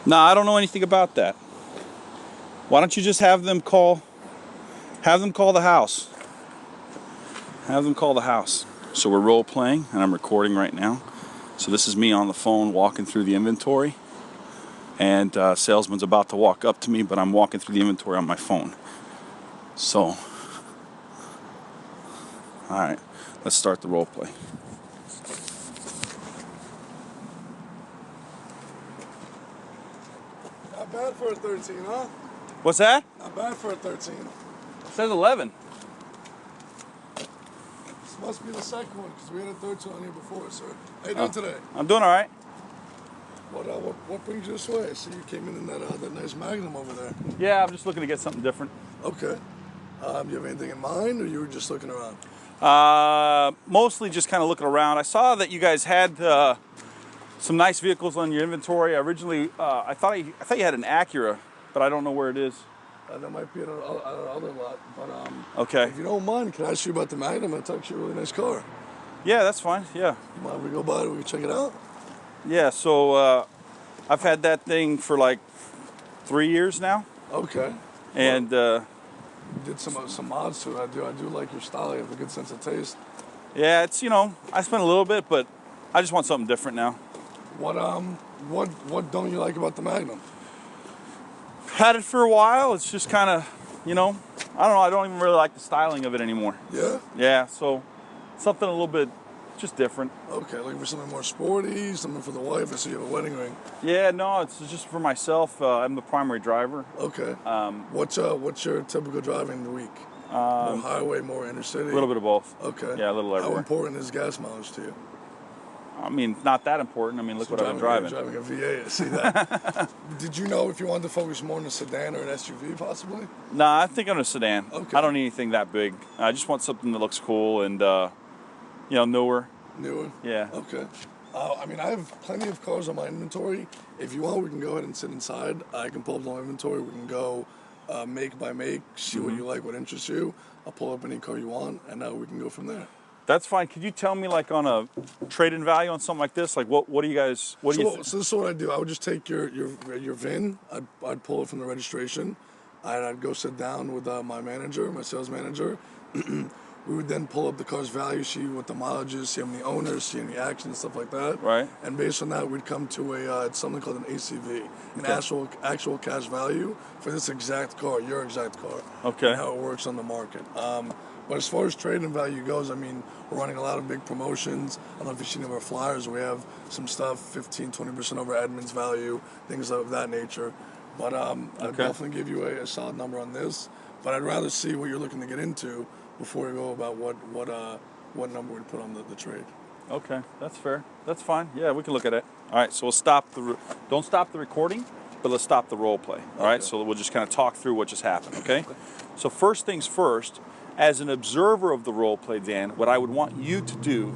No, I don't know anything about that. Why don't you just have them call the house. Have them call the house. So we're role playing and I'm recording right now. So this is me on the phone walking through the inventory. And salesman's about to walk up to me, but I'm walking through the inventory on my phone. So, alright, let's start the role play. Not bad for a 13, huh? What's that? Not bad for a 13. It says 11. This must be the second one, because we had a 13 on here before, sir. How you doing today? I'm doing alright. What brings you this way? I see you came in that nice Magnum over there. Yeah, I'm just looking to get something different. Okay. You have anything in mind, or you were just looking around? Mostly just kind of looking around. I saw that you guys had some nice vehicles on your inventory. Originally, I thought you had an Acura, but I don't know where it is. That might be in another lot, but okay. If you don't mind, can I ask you about the Magnum? It's actually a really nice car. Yeah, that's fine. Yeah. Mind if we go by it, we can check it out? Yeah, so I've had that thing for like 3 years now. Okay. And you did some mods to it. I do like your style. You have a good sense of taste. Yeah, it's, you know, I spent a little bit, but I just want something different now. What don't you like about the Magnum? Had it for a while. It's just kind of, you know, I don't know. I don't even really like the styling of it anymore. Yeah? Yeah, so something a little bit just different. Okay, looking for something more sporty, something for the wife. I see you have a wedding ring. Yeah, no, it's just for myself. I'm the primary driver. Okay. What's your typical driving in the week? More highway, more inner city? A little bit of both. Okay. Yeah, a little everywhere. How important is gas mileage to you? I mean, not that important. I mean, look what I've been driving. Driving a V8, I see that. Did you know if you wanted to focus more on a sedan or an SUV, possibly? Nah, I think I'm a sedan. Okay. I don't need anything that big. I just want something that looks cool and, you know, newer. Newer? Yeah. Okay. I mean, I have plenty of cars on my inventory. If you want, we can go ahead and sit inside. I can pull up my inventory. We can go make by make, see what you like, what interests you. I'll pull up any car you want, and we can go from there. That's fine. Could you tell me, like, on a trade-in value on something like this? Like, what do you guys? What do you? So this is what I do. I would just take your VIN. I'd pull it from the registration, and I'd go sit down with my manager, my sales manager. We would then pull up the car's value, see what the mileage is, see how many owners, see any accidents, stuff like that. Right. And based on that, we'd come to it's something called an ACV, an actual cash value for this exact car, your exact car. Okay. And how it works on the market. But as far as trade-in value goes, I mean, we're running a lot of big promotions. I don't know if you've seen our flyers. We have some stuff, 15-20% over admin's value, things of that nature. But I'd definitely give you a solid number on this. But I'd rather see what you're looking to get into before we go about what number we'd put on the trade. Okay, that's fair. That's fine. Yeah, we can look at it. All right, so we'll stop don't stop the recording, but let's stop the role play. All right, so we'll just kind of talk through what just happened. Okay. So first things first. As an observer of the role play, Dan, what I would want you to do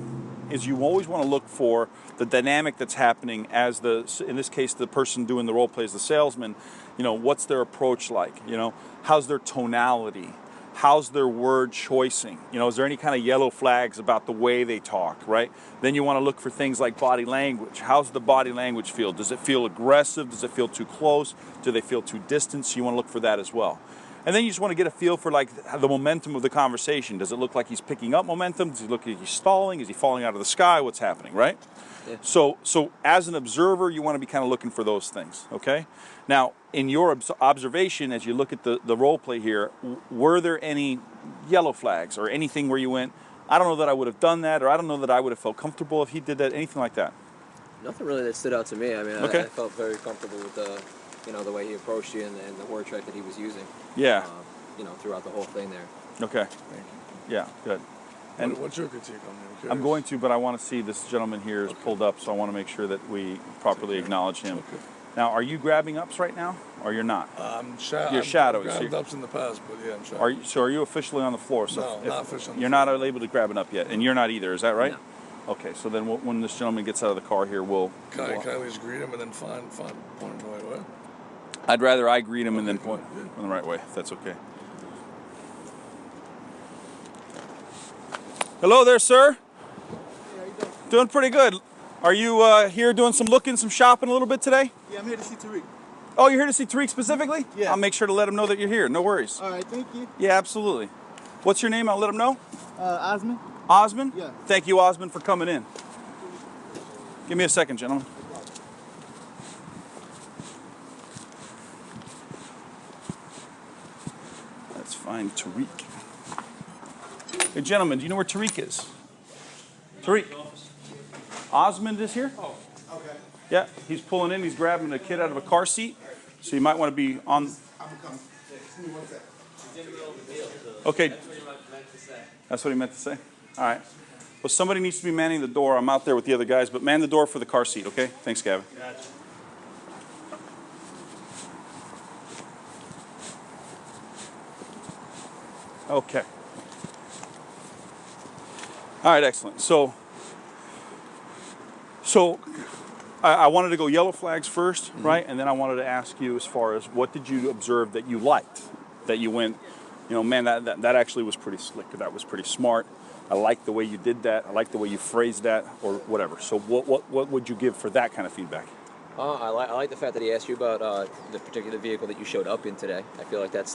is you always want to look for the dynamic that's happening as in this case, the person doing the role play is the salesman. You know, what's their approach like? You know, how's their tonality? How's their word choicing? You know, is there any kind of yellow flags about the way they talk, right? Then you want to look for things like body language. How's the body language feel? Does it feel aggressive? Does it feel too close? Do they feel too distant? So you want to look for that as well. And then you just want to get a feel for like the momentum of the conversation. Does it look like he's picking up momentum? Does it look like he's stalling? Is he falling out of the sky? What's happening, right? Yeah. So as an observer, you want to be kind of looking for those things, okay? Now, in your observation, as you look at the role play here, were there any yellow flags or anything where you went, I don't know that I would have done that, or I don't know that I would have felt comfortable if he did that, anything like that? Nothing really that stood out to me. I mean, okay. I felt very comfortable with the way he approached you and the word track that he was using. Yeah. Throughout the whole thing there. Okay. Yeah, good. And what's your critique on that? I'm going to, but I want to see this gentleman here is pulled up, so I want to make sure that we properly acknowledge him. Okay. Now, are you grabbing ups right now, or you're not? You're shadowing. I've grabbed ups in the past, but yeah, I'm shadowing. Are you officially on the floor? So no, not officially. You're not able to grab an up yet, and you're not either. Is that right? No. Okay, so then when this gentleman gets out of the car here, Can I at least greet him and then point him the right way? I'd rather I greet him and then point in the right way, if that's okay. Hello there, sir. Hey, how you doing? Doing pretty good. Are you here doing some looking, some shopping a little bit today? Yeah, I'm here to see Tariq. Oh, you're here to see Tariq specifically? Yeah. I'll make sure to let him know that you're here. No worries. All right, thank you. Yeah, absolutely. What's your name? I'll let him know. Osman? Osman? Yeah. Thank you, Osman, for coming in. Give me a second, gentlemen. Let's find Tariq. Hey, gentlemen, do you know where Tariq is? Tariq. Osman is here? Oh, okay. Yeah, he's pulling in. He's grabbing a kid out of a car seat. So you might want to be on. I'm coming. Give me 1 second. Okay. That's what he meant to say. That's what he meant to say? All right. Well, somebody needs to be manning the door. I'm out there with the other guys, but man the door for the car seat, okay? Thanks, Gavin. Gotcha. Okay. All right, excellent. So I wanted to go yellow flags first, right? And then I wanted to ask you as far as what did you observe that you liked, that you went, you know, man, that actually was pretty slick. That was pretty smart. I like the way you did that. I like the way you phrased that, or whatever. So what would you give for that kind of feedback? I like the fact that he asked you about the particular vehicle that you showed up in today. I feel like that's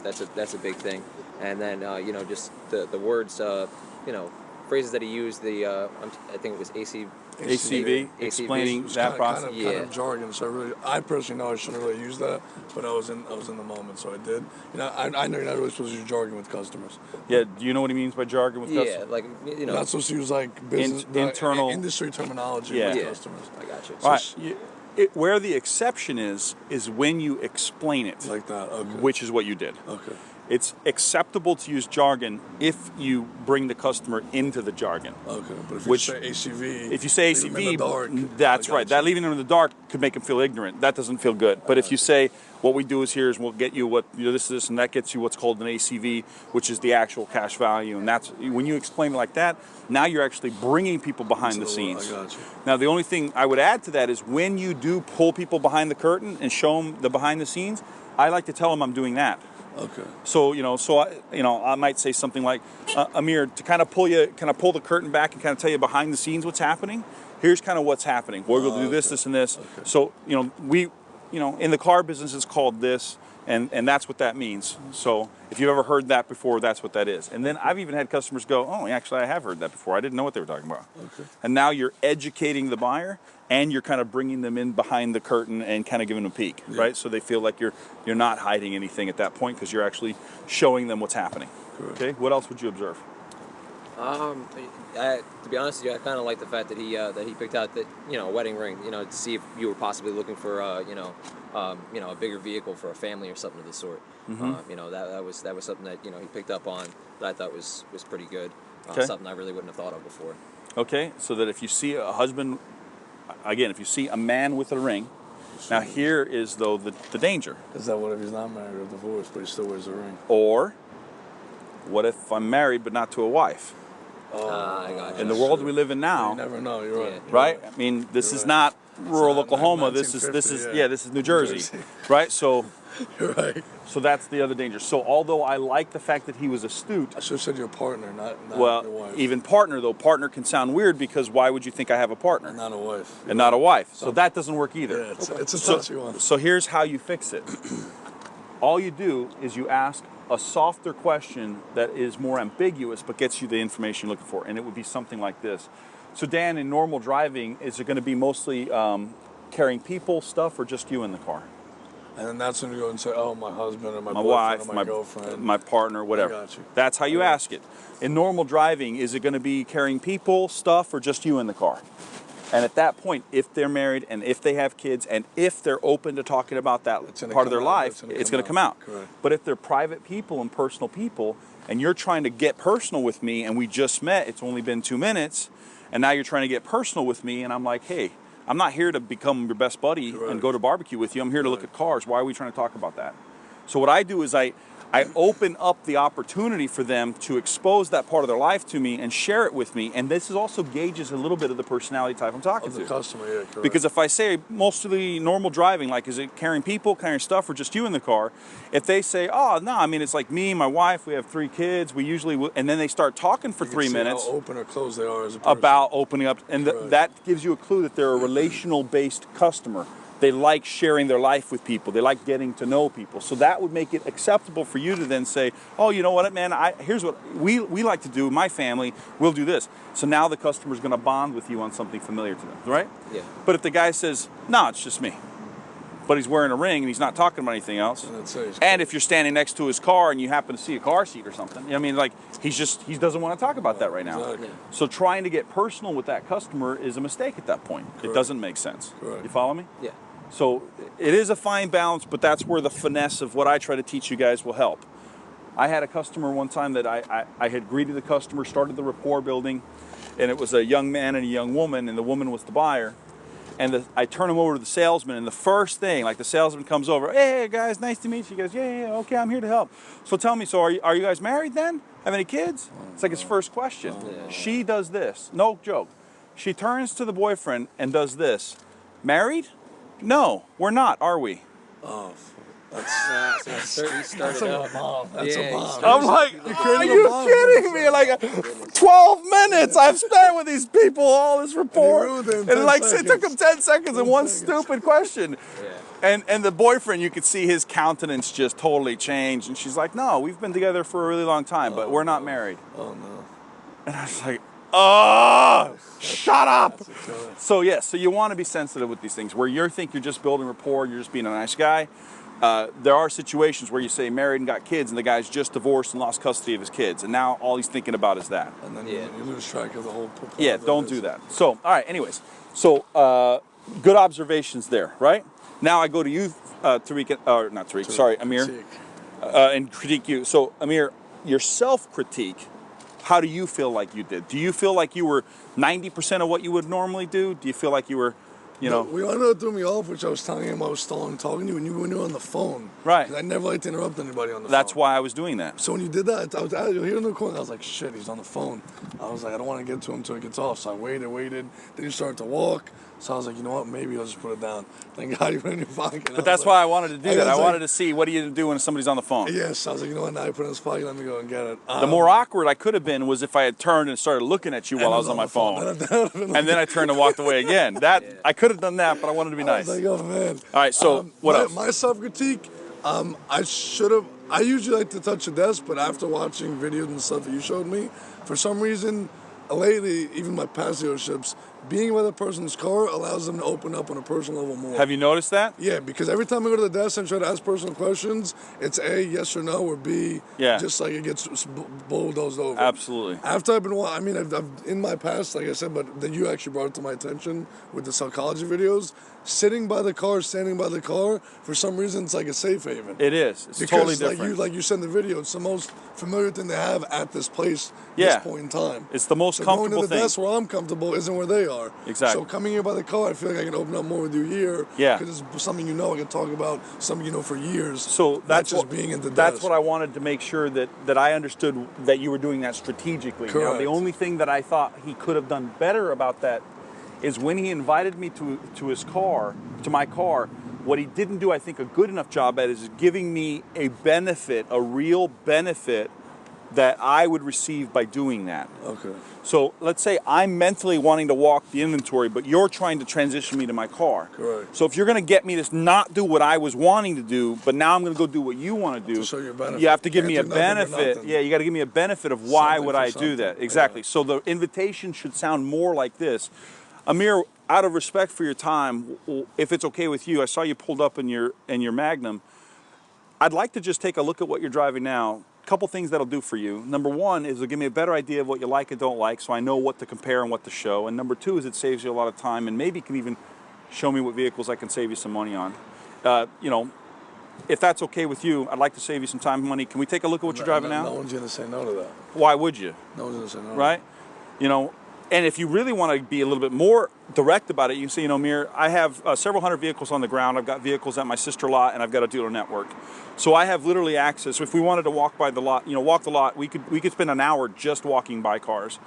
a big thing. And then you know, just the words, you know, phrases that he used. I think it was ACV, explaining that process. Kind of jargon. So I personally know I shouldn't really use that, but I was in the moment, so I did. You know, I know you're not really supposed to use jargon with customers. Yeah. Do you know what he means by jargon with customers? Yeah, like, you know, You're not supposed to use like business internal industry terminology Yeah. with Yeah. customers. I got you. All right. Where the exception is when you explain it, Like that. Okay. which is what you did. Okay. It's acceptable to use jargon if you bring the customer into the jargon. Okay. But if Which- you say ACV, If you say leave 'em in the dark, ACV, that's I right. got That you. leaving them in the dark could make them feel ignorant. That doesn't feel good. But if you say, what we do is here is we'll get you what, you know, this, and that gets you what's called an ACV, which is the actual cash value. And that's, when you explain it like that, now you're actually bringing people behind the scenes. I got you. Now, the only thing I would add to that is when you do pull people behind the curtain and show them the behind the scenes, I like to tell them I'm doing that. Okay. So, I might say something like, Amir, to kind of pull the curtain back and kind of tell you behind the scenes what's happening. Here's kind of what's happening. We're going to do this, this, and this. Okay. So, in the car business, it's called this, and that's what that means. So, if you've ever heard that before, that's what that is. And then I've even had customers go, oh, actually, I have heard that before. I didn't know what they were talking about. Okay. And now you're educating the buyer, and you're kind of bringing them in behind the curtain and kind of giving them a peek, right? So they feel like you're not hiding anything at that point because you're actually showing them what's happening. Correct. Okay. What else would you observe? To be honest with you, I kind of like the fact that he picked out that, you know, a wedding ring, you know, to see if you were possibly looking for a bigger vehicle for a family or something of the sort. You know, that was something that, you know, he picked up on that I thought was pretty good. Okay. Something I really wouldn't have thought of before. Okay. So that if you see a husband, again, if you see a man with a ring, now here is though the danger. Is that what if he's not married or divorced, but he still wears a ring? Or what if I'm married but not to a wife? I got you. In the world we live in now, You never know. You're right. Yeah. You're right? I mean, this You're is right. not rural not Oklahoma. This is 1950, this is New Jersey, right? So You're right. that's the other danger. So although I like the fact that he was astute, I should have said your partner, not your well, wife. even partner though, partner can sound weird because why would you think I have a partner Not a wife. and not a wife? So that doesn't work either. Yeah, it's a So, touchy one. so here's how you fix it. All you do is you ask a softer question that is more ambiguous but gets you the information you're looking for, and it would be something like this. So Dan, in normal driving, is it going to be mostly carrying people, stuff, or just you in the car? And then that's when you go and say, oh, my husband or my My boyfriend wife, or my girlfriend. my partner, whatever. I got you. That's how you ask it. In normal driving, is it going to be carrying people, stuff, or just you in the car? And at that point, if they're married and if they have kids and if they're open to talking about that gonna part of their come out. life, it's going to come out. Correct. But if they're private people and personal people and you're trying to get personal with me and we just met, it's only been 2 minutes, and now you're trying to get personal with me and I'm like, hey, I'm not here to become your best buddy and go to barbecue with you. I'm here to look at cars. Why are we trying to talk about that? So what I do is I open up the opportunity for them to expose that part of their life to me and share it with me. And this is also gauges a little bit of the personality type I'm talking Of the to. customer, yeah, correct. Because if I say mostly normal driving, like is it carrying people, carrying stuff, or just you in the car? If they say, oh, no, I mean, it's like me, my wife, we have 3 kids, we usually, and then they start talking for You 3 can see minutes how open or closed they are as a person. about opening up, and Right. that gives you a clue that they're a relational-based customer. They like sharing their life with people. They like getting to know people. So that would make it acceptable for you to then say, oh, you know what, man, here's what we like to do, my family, we'll do this. So now the customer's going to bond with you on something familiar to them, right? Yeah. But if the guy says, no, it's just me, but he's wearing a ring and he's not talking about anything else, and if you're standing next to his car and you happen to see a car seat or something, you know what I mean, like he doesn't want to talk about that right now. Exactly. So trying to get personal with that customer is a mistake at that point. Correct. It doesn't make sense. Correct. You follow me? Yeah. So it is a fine balance, but that's where the finesse of what I try to teach you guys will help. I had a customer one time that I had greeted the customer, started the rapport building, and it was a young man and a young woman, and the woman was the buyer. And I turn him over to the salesman, and the first thing, like the salesman comes over, hey guys, nice to meet you. He goes, yeah, okay, I'm here to help. So tell me, so are you guys married then? Have any kids? It's like his first question. She does this, no joke. She turns to the boyfriend and does this. Married? No, we're not, are we? Oh, He started out. that's a Yeah, bomb. I'm like, are you kidding me? Like 12 minutes I've spent with these people, all this rapport, ruined it in and 10 like it seconds. took them 10 seconds and one 10 seconds. stupid question. Yeah. And the boyfriend, you could see his countenance just totally change, and she's like, no, we've been together for a really long time, but we're not married. Oh no. And I was like, oh, shut up. So yes, so you want to be sensitive with these things. Where you think you're just building rapport, you're just being a nice guy. There are situations where you say married and got kids, and the guy's just divorced and lost custody of his kids, and now all he's thinking about is that. And then Yeah. you lose track of the whole. Yeah, don't do that. So, all right, anyways. So, good observations there, right? Now I go to you, Tariq, or not Tariq, sorry, Amir, and critique you. So, Amir, your self-critique, how do you feel like you did? Do you feel like you were 90% of what you would normally do? Do you feel like you were, you know? We all know what threw me off, which I was telling him I was stalling talking to you when you were on the phone. Right. 'Cause I never like to interrupt anybody on the phone. That's why I was doing that. So when you did that, I was here in the corner. I was like, shit, he's on the phone. I was like, I don't want to get to him until he gets off. So I waited. Then you started to walk. So I was like, you know what? Maybe I'll just put it down. Thank God you put it in your pocket. But that's why I wanted to do that. I was wanted to see, what do you do when somebody's on the phone? Yes, I was like, you know what? Now you put it in his pocket. Let me go and get it. The more awkward I could have been was if I had turned and started looking at you while I was on my phone. And then I turned and walked away again. I could have done that, but I wanted to be nice. I was like, oh man. All right, so what else? My self-critique, I usually like to touch the desk, but after watching videos and stuff that you showed me, for some reason, lately, even my past dealerships, being with a person's car allows them to open up on a personal level more. Have you noticed that? Yeah, because every time I go to the desk and try to ask personal questions, it's A, yes or no, or B, just like it gets bulldozed over. Absolutely. After I've been, I've in my past, like I said, but then you actually brought it to my attention with the Sellchology videos. Standing by the car, for some reason, it's like a safe haven. It is. It's Because totally different. like you said in the video, it's the most familiar thing they have at this place, Yeah. this point in time. It's the most So comfortable going to the thing. desk where I'm comfortable isn't where they are. Exactly. So coming here by the car, I feel like I can open up more with you here. Yeah. Because it's something you know I can talk about, something you know for years. So not that's just what, being in the that's desk. what I wanted to make sure that I understood that you were doing that strategically. Now, Correct. the only thing that I thought he could have done better about that is when he invited me to his car, to my car, what he didn't do, I think, a good enough job at is giving me a benefit, a real benefit that I would receive by doing that. Okay. So let's say I'm mentally wanting to walk the inventory, but you're trying to transition me to my car. Correct. So if you're going to get me to not do what I was wanting to do, but now I'm going to go do what you want to do, To show you a benefit. you have to give me a Can't do nothing for benefit. nothing. Yeah, you got to give me a benefit of why Something would for I do something. that. Exactly. Yeah. So the invitation should sound more like this. Amir, out of respect for your time, if it's okay with you, I saw you pulled up in your Magnum. I'd like to just take a look at what you're driving now. Couple things that'll do for you. Number one is it'll give me a better idea of what you like and don't like, so I know what to compare and what to show. And number two is it saves you a lot of time, and maybe can even show me what vehicles I can save you some money on. You know, if that's okay with you, I'd like to save you some time and money. Can we take a look at what you're driving now? No one's going to say no to that. Why would you? No one's going to say no. Right? You know, and if you really want to be a little bit more direct about it, you can say, you know, Amir, I have several hundred vehicles on the ground. I've got vehicles at my sister lot, and I've got a dealer network. So I have literally access. If we wanted to walk by the lot, you know, walk the lot, we could spend an hour just walking by cars.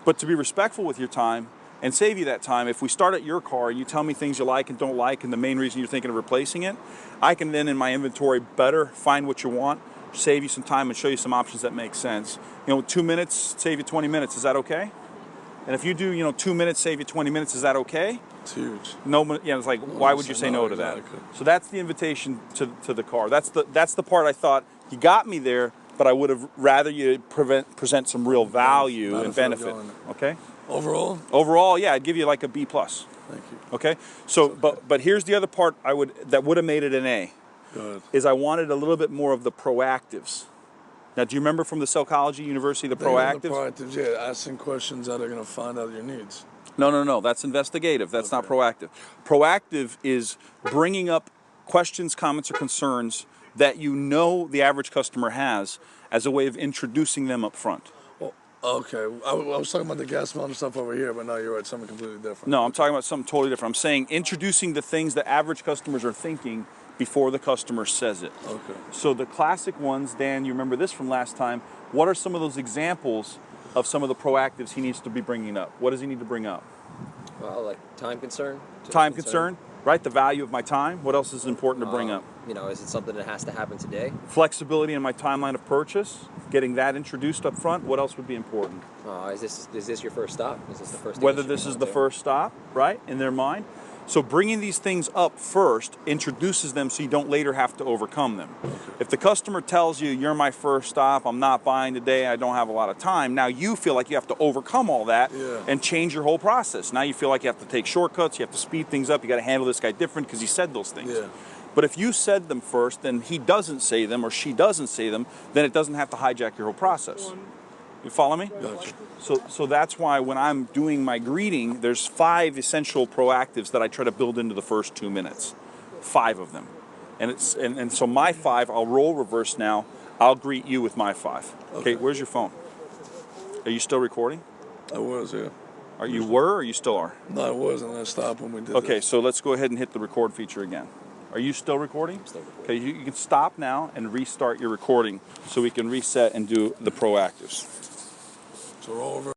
But to be respectful with your time and save you that time, if we start at your car and you tell me things you like and don't like, and the main reason you're thinking of replacing it, I can then in my inventory better find what you want, save you some time, and show you some options that make sense. You know, 2 minutes, save you 20 minutes. Is that okay? And if you do, 2 minutes save you 20 minutes, is that okay? It's huge. No, it's like, why would you say no to that? Exactly. So that's the invitation to the car. That's the part I thought you got me there, but I would have rather you present some real value and benefit. Okay. Overall, yeah, I'd give you like a B+. Thank you. Okay. So, but here's the other part that would have made it an A. Good. Is I wanted a little bit more of the proactives. Now, do you remember from the Sellchology University the proactives? The proactives, yeah, asking questions that are going to find out your needs. No. That's investigative. That's not proactive. Proactive is bringing up questions, comments, or concerns that the average customer has as a way of introducing them up front. Well, okay. I was talking about the gas mountain stuff over here, but no, you're right. Something completely different. No, I'm talking about something totally different. I'm saying introducing the things that average customers are thinking before the customer says it. Okay. So the classic ones, Dan, you remember this from last time. What are some of those examples of some of the proactives he needs to be bringing up? What does he need to bring up? Well, like time concern. Time concern, right? The value of my time. What else is important to bring up? Is it something that has to happen today? Flexibility in my timeline of purchase. Getting that introduced up front. What else would be important? Is this your first stop? Is this the first? Whether this is the first stop, right, in their mind. So bringing these things up first introduces them so you don't later have to overcome them. If the customer tells you, you're my first stop, I'm not buying today, I don't have a lot of time, now you feel like you have to overcome all that and change your whole process. Now you feel like you have to take shortcuts, you have to speed things up, you got to handle this guy different because he said those things. Yeah. But if you said them first, then he doesn't say them or she doesn't say them, then it doesn't have to hijack your whole process. You follow me? Gotcha. So that's why when I'm doing my greeting, there's 5 essential proactives that I try to build into the first 2 minutes. 5 of them. And so my 5, I'll roll reverse now. I'll greet you with my 5. Okay, where's your phone? Are you still recording? I was, yeah. Or you still are? No, I was, and I stopped when we did Okay, this. so let's go ahead and hit the record feature again. Are you still recording? I'm still recording. Okay, you can stop now and restart your recording so we can reset and do the proactives. So roll over.